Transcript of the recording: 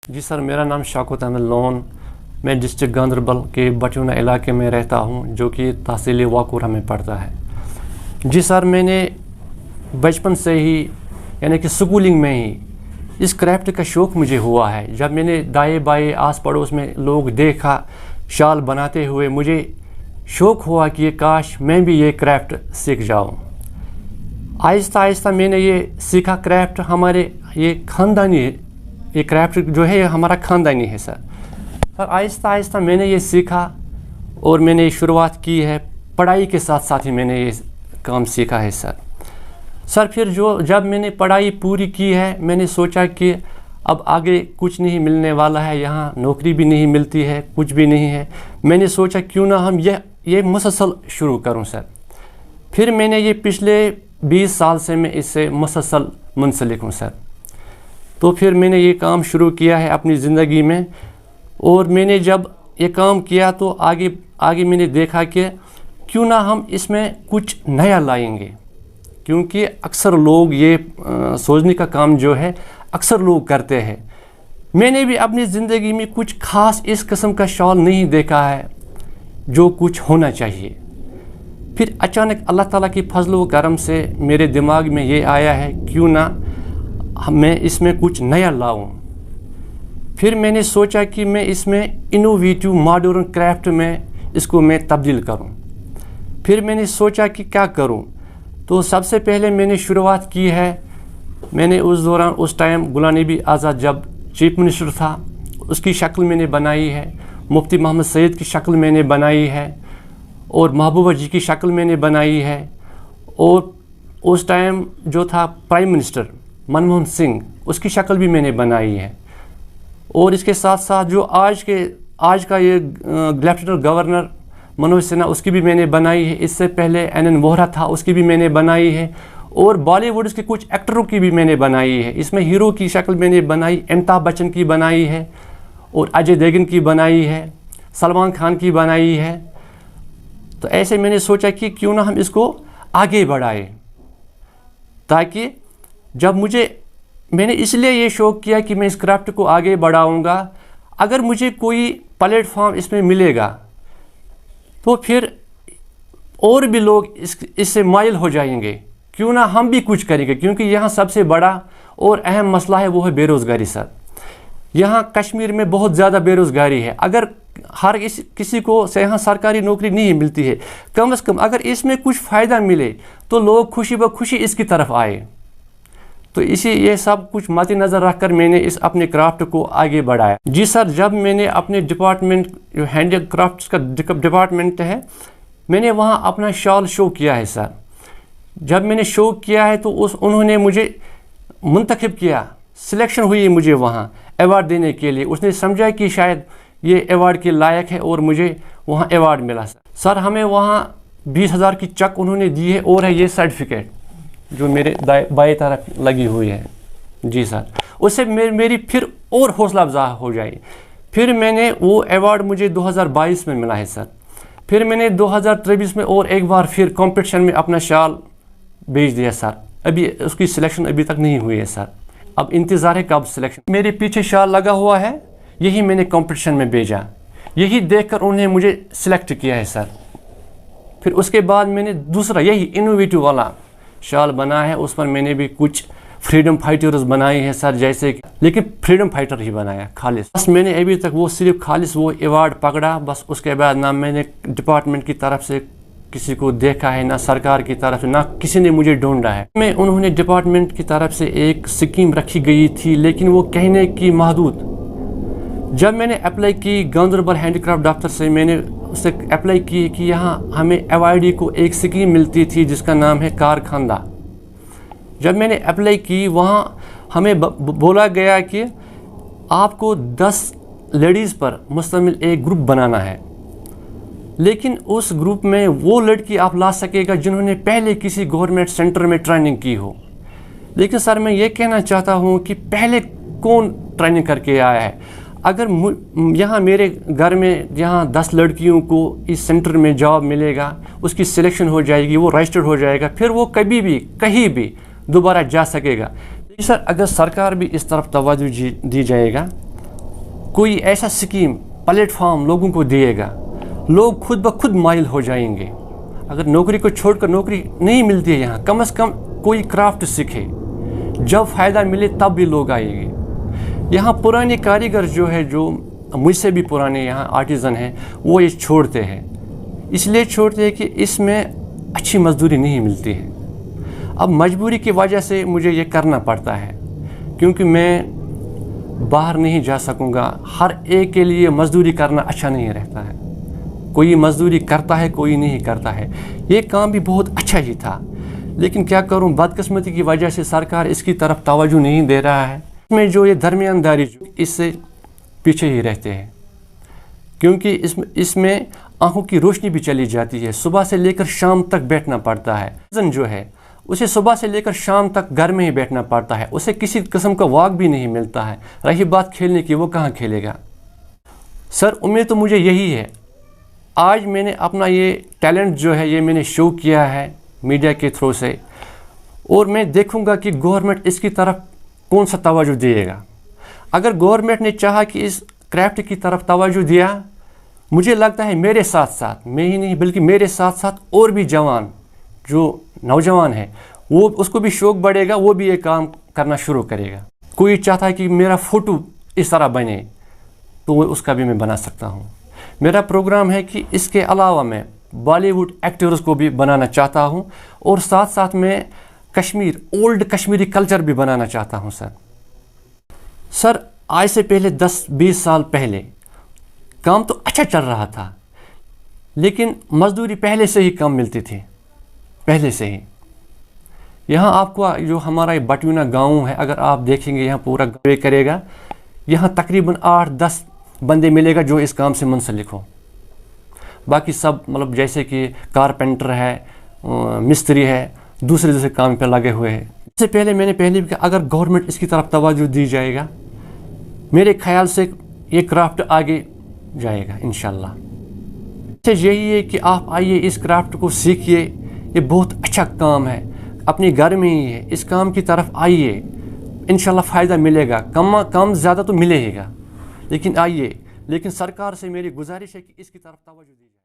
जी sir, मेरा नाम Shaukat Ahmad loan. मैं डिस्ट्रिक्ट गांदरबल के बटूना इलाके में रहता हूँ, जो कि तहसील वाकुरा में पड़ता है। जी सर, मैंने बचपन से ही यानी कि स्कूलिंग में ही इस क्राफ्ट का शौक़ मुझे हुआ है। जब मैंने दाएँ बाएँ आस पड़ोस में लोग देखा शाल बनाते हुए, मुझे शौक़ हुआ कि ये काश मैं भी ये क्राफ्ट सीख जाऊँ। आहिस्ता आहिस्ता मैंने ये सीखा क्राफ्ट। हमारे ये ख़ानदानी, ये क्राफ्ट जो है हमारा ख़ानदानी है सर। आहिस्ता आहिस्ता मैंने ये सीखा और मैंने ये शुरुआत की है। पढ़ाई के साथ साथ ही मैंने ये काम सीखा है सर। फिर जब मैंने पढ़ाई पूरी की है, मैंने सोचा कि अब आगे कुछ नहीं मिलने वाला है, यहाँ नौकरी भी नहीं मिलती है, कुछ भी नहीं है। मैंने सोचा क्यों ना हम ये मुसलसल शुरू करूँ सर। फिर मैंने ये पिछले 20 साल से मैं इससे मुसलसल मुंसलिक हूँ सर। तो फिर मैंने ये काम शुरू किया है अपनी ज़िंदगी में, और मैंने जब ये काम किया तो आगे मैंने देखा कि क्यों ना हम इसमें कुछ नया लाएंगे, क्योंकि अक्सर लोग ये सोचने का काम जो है अक्सर लोग करते हैं। मैंने भी अपनी ज़िंदगी में कुछ ख़ास इस किस्म का शॉल नहीं देखा है जो कुछ होना चाहिए। फिर अचानक अल्लाह ताला की फजल व करम से मेरे दिमाग में ये आया है क्यों ना मैं इसमें कुछ नया लाऊं। फिर मैंने सोचा कि मैं इसमें इनोवेटिव मॉडर्न क्राफ्ट में इसको मैं तब्दील करूं। फिर मैंने सोचा कि क्या करूं, तो सबसे पहले मैंने शुरुआत की है। मैंने उस टाइम गुलाम नबी आज़ाद जब चीफ मिनिस्टर था, उसकी शक्ल मैंने बनाई है। मुफ्ती मोहम्मद सईद की शक्ल मैंने बनाई है, और महबूबा जी की शक्ल मैंने बनाई है। और उस टाइम जो था प्राइम मिनिस्टर मनमोहन सिंह, उसकी शक्ल भी मैंने बनाई है। और इसके साथ साथ जो आज का ये लेफ्टिनेंट गवर्नर मनोज सिन्हा, उसकी भी मैंने बनाई है। इससे पहले NN वोहरा था, उसकी भी मैंने बनाई है। और बॉलीवुड के कुछ एक्टरों की भी मैंने बनाई है। इसमें हीरो की शक्ल मैंने बनाई, अमिताभ बच्चन की बनाई है, और अजय देवगन की बनाई है, सलमान खान की बनाई है। तो ऐसे मैंने सोचा कि क्यों ना हम इसको आगे बढ़ाएं, ताकि जब मैंने इसलिए ये शौक़ किया कि मैं इस क्राफ्ट को आगे बढ़ाऊंगा। अगर मुझे कोई प्लेटफॉर्म इसमें मिलेगा तो फिर और भी लोग इससे माइल हो जाएंगे। क्यों ना हम भी कुछ करेंगे, क्योंकि यहाँ सबसे बड़ा और अहम मसला है वो है बेरोज़गारी सर। यहाँ कश्मीर में बहुत ज़्यादा बेरोज़गारी है। अगर किसी को यहाँ सरकारी नौकरी नहीं मिलती है, कम से कम अगर इसमें कुछ फ़ायदा मिले तो लोग खुशी ब खुशी इसकी तरफ आए। तो ये सब कुछ मद्देनज़र रखकर मैंने इस अपने क्राफ्ट को आगे बढ़ाया। जी सर, जब मैंने अपने डिपार्टमेंट जो हैंड क्राफ्ट्स का डिपार्टमेंट है, मैंने वहाँ अपना शॉल शो किया है सर। जब मैंने शो किया है तो उन्होंने मुझे मुंतखब किया, सिलेक्शन हुई मुझे वहाँ अवार्ड देने के लिए। उसने समझा कि शायद ये अवार्ड के लायक है और मुझे वहाँ अवार्ड मिला सर। हमें वहाँ 20,000 की चेक उन्होंने दी है, और है ये सर्टिफिकेट जो मेरे बाएं तरफ लगी हुई है। जी सर, उससे मेरी फिर और हौसला अफजा हो जाए। फिर मैंने वो अवार्ड मुझे 2022 में मिला है सर। फिर मैंने 2023 में और एक बार फिर कंपटीशन में अपना शाल भेज दिया सर। अभी उसकी सिलेक्शन अभी तक नहीं हुई है सर। अब इंतज़ार है कब सिलेक्शन। मेरे पीछे शाल लगा हुआ है, यही मैंने कंपटीशन में भेजा। यही देखकर उन्होंने मुझे सिलेक्ट किया है सर। फिर उसके बाद मैंने दूसरा यही इनोवेटिव वाला शाल बना है। उस पर मैंने भी कुछ फ्रीडम फाइटर्स बनाए हैं सर, जैसे कि, लेकिन फ्रीडम फाइटर ही बनाया खालिस। बस मैंने अभी तक वो सिर्फ खालिस वो अवार्ड पकड़ा बस। उसके बाद ना मैंने डिपार्टमेंट की तरफ से किसी को देखा है, ना सरकार की तरफ से, ना किसी ने मुझे ढूंढा है। उन्होंने डिपार्टमेंट की तरफ से एक स्कीम रखी गई थी, लेकिन वो कहने की महदूद। जब मैंने अप्लाई की गांदरबल हैंडीक्राफ्ट दफ्तर से, मैंने उससे अप्लाई की कि यहाँ हमें AYD को एक स्कीम मिलती थी जिसका नाम है कारखानदा। जब मैंने अप्लाई की, वहाँ हमें बोला गया कि आपको 10 लेडीज़ पर मुश्तमिल एक ग्रुप बनाना है, लेकिन उस ग्रुप में वो लड़की आप ला सकेगा जिन्होंने पहले किसी गवर्नमेंट सेंटर में ट्रेनिंग की हो। लेकिन सर मैं ये कहना चाहता हूँ कि पहले कौन ट्रेनिंग करके आया है। अगर यहाँ मेरे घर में यहाँ 10 लड़कियों को इस सेंटर में जॉब मिलेगा, उसकी सिलेक्शन हो जाएगी, वो रजिस्टर्ड हो जाएगा, फिर वो कभी भी कहीं भी दोबारा जा सकेगा। सर अगर सरकार भी इस तरफ तवज्जो दी जाएगा کوئی ایسا اسکیم پلیٹ فارم لوگوں کو دے گا, لوگ خود بخود مائل ہو جائیں گے. اگر نوکری کو چھوڑ کر نوکری نہیں ملتی ہے یہاں, کم از کم کوئی کرافٹ سیکھے, جب فائدہ ملے تب بھی لوگ آئیں گے. یہاں پرانے کاریگر جو ہے, جو مجھ سے بھی پرانے یہاں آرٹیزن ہیں, وہ یہ چھوڑتے ہیں. اس لیے چھوڑتے ہیں کہ اس میں اچھی مزدوری نہیں ملتی ہے. اب مجبوری کی وجہ سے مجھے یہ کرنا پڑتا ہے, کیونکہ میں باہر نہیں جا سکوں گا. ہر ایک کے لیے مزدوری کرنا اچھا نہیں رہتا ہے. کوئی مزدوری کرتا ہے, کوئی نہیں کرتا ہے. یہ کام بھی بہت اچھا ہی تھا, لیکن کیا کروں, بدقسمتی کی وجہ سے سرکار اس کی طرف توجہ نہیں دے رہا ہے. اس میں جو یہ درمیانداری, اس سے پیچھے ہی رہتے ہیں, کیونکہ اس میں آنکھوں کی روشنی بھی چلی جاتی ہے. صبح سے لے کر شام تک بیٹھنا پڑتا ہے. جو ہے اسے صبح سے لے کر شام تک گھر میں ہی بیٹھنا پڑتا ہے. اسے کسی قسم کا واک بھی نہیں ملتا ہے. رہی بات کھیلنے کی, وہ کہاں کھیلے گا. سر امید تو مجھے یہی ہے, آج میں نے اپنا یہ ٹیلنٹ جو ہے یہ میں نے شو کیا ہے میڈیا کے تھرو سے, اور میں دیکھوں گا کہ گورنمنٹ اس کی طرف کون سا توجہ دے گا. اگر گورنمنٹ نے چاہا کہ اس کرافٹ کی طرف توجہ دیا, مجھے لگتا ہے میرے ساتھ ساتھ, میں ہی نہیں بلکہ میرے ساتھ ساتھ اور بھی جوان جو نوجوان ہیں, وہ اس کو بھی شوق بڑھے گا, وہ بھی یہ کام کرنا شروع کرے گا. کوئی چاہتا ہے کہ میرا فوٹو اس طرح بنے, تو اس کا بھی میں بنا سکتا ہوں. میرا پروگرام ہے کہ اس کے علاوہ میں بالی ووڈ ایکٹرز کو بھی بنانا چاہتا ہوں, اور ساتھ ساتھ میں اولڈ کشمیری کلچر بھی بنانا چاہتا ہوں. سر آج سے پہلے 10-20 سال پہلے کام تو اچھا چل رہا تھا, لیکن مزدوری پہلے سے ہی کم ملتی تھی, پہلے سے ہی. یہاں آپ کو جو ہمارا یہ بٹونا گاؤں ہے, اگر آپ دیکھیں گے یہاں پورا گوے کرے گا, یہاں تقریباً 8-10 بندے ملے گا جو اس کام سے منسلک ہو. باقی سب مطلب جیسے کہ کارپینٹر ہے, مستری ہے, دوسرے کام پہ لگے ہوئے ہیں. اس سے پہلے میں نے بھی کہا, اگر گورنمنٹ اس کی طرف توجہ دی جائے گا, میرے خیال سے یہ کرافٹ آگے جائے گا انشاءاللہ. یہی ہے کہ آپ آئیے, اس کرافٹ کو سیکھیے, یہ بہت اچھا کام ہے, اپنے گھر میں ہی ہے. اس کام کی طرف آئیے, انشاءاللہ فائدہ ملے گا. کم زیادہ تو ملے گا, لیکن آئیے. لیکن سرکار سے میری گزارش ہے کہ اس کی طرف توجہ دیجیے.